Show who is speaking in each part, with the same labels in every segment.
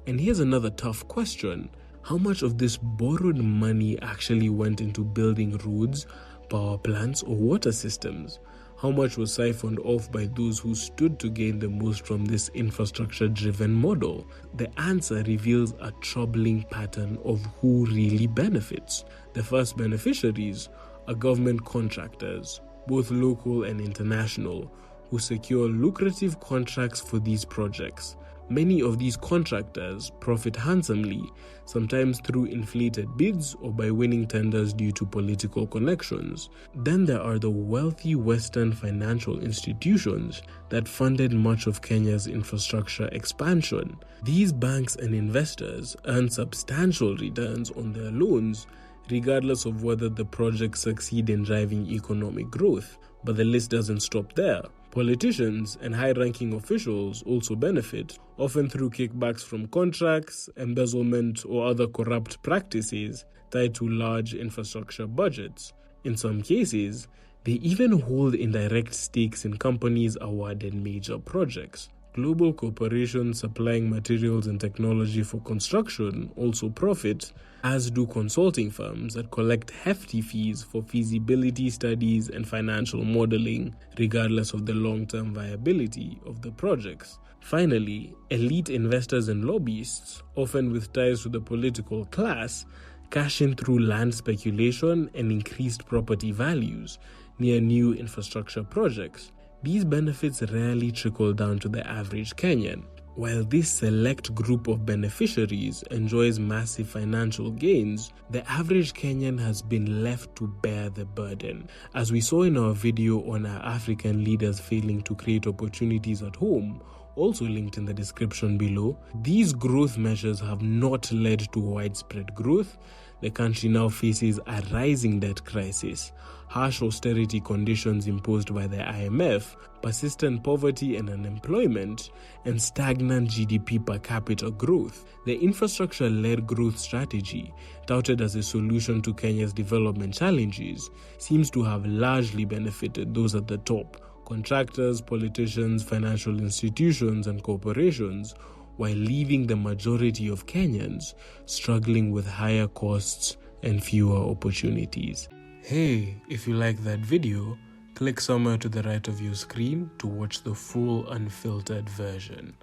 Speaker 1: And here's another tough question. How much of this borrowed money actually went into building roads, power plants, or water systems? How much was siphoned off by those who stood to gain the most from this infrastructure-driven model? The answer reveals a troubling pattern of who really benefits. The first beneficiaries are government contractors, both local and international, who secure lucrative contracts for these projects. Many of these contractors profit handsomely, sometimes through inflated bids or by winning tenders due to political connections. Then there are the wealthy Western financial institutions that funded much of Kenya's infrastructure expansion. These banks and investors earn substantial returns on their loans, regardless of whether the projects succeed in driving economic growth. But the list doesn't stop there. Politicians and high-ranking officials also benefit, often through kickbacks from contracts, embezzlement, or other corrupt practices tied to large infrastructure budgets. In some cases, they even hold indirect stakes in companies awarded major projects. Global corporations supplying materials and technology for construction also profit, as do consulting firms that collect hefty fees for feasibility studies and financial modeling, regardless of the long-term viability of the projects. Finally, elite investors and lobbyists, often with ties to the political class, cash in through land speculation and increased property values near new infrastructure projects. These benefits rarely trickle down to the average Kenyan. While this select group of beneficiaries enjoys massive financial gains, the average Kenyan has been left to bear the burden. As we saw in our video on our African leaders failing to create opportunities at home, also linked in the description below, these growth measures have not led to widespread growth. The country now faces a rising debt crisis, harsh austerity conditions imposed by the IMF, persistent poverty and unemployment, and stagnant GDP per capita growth. The infrastructure-led growth strategy, touted as a solution to Kenya's development challenges, seems to have largely benefited those at the top: contractors, politicians, financial institutions, and corporations, while leaving the majority of Kenyans struggling with higher costs and fewer opportunities. Hey, if you like that video, click somewhere to the right of your screen to watch the full unfiltered version.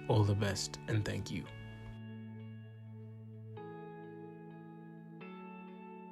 Speaker 1: All the best and thank you.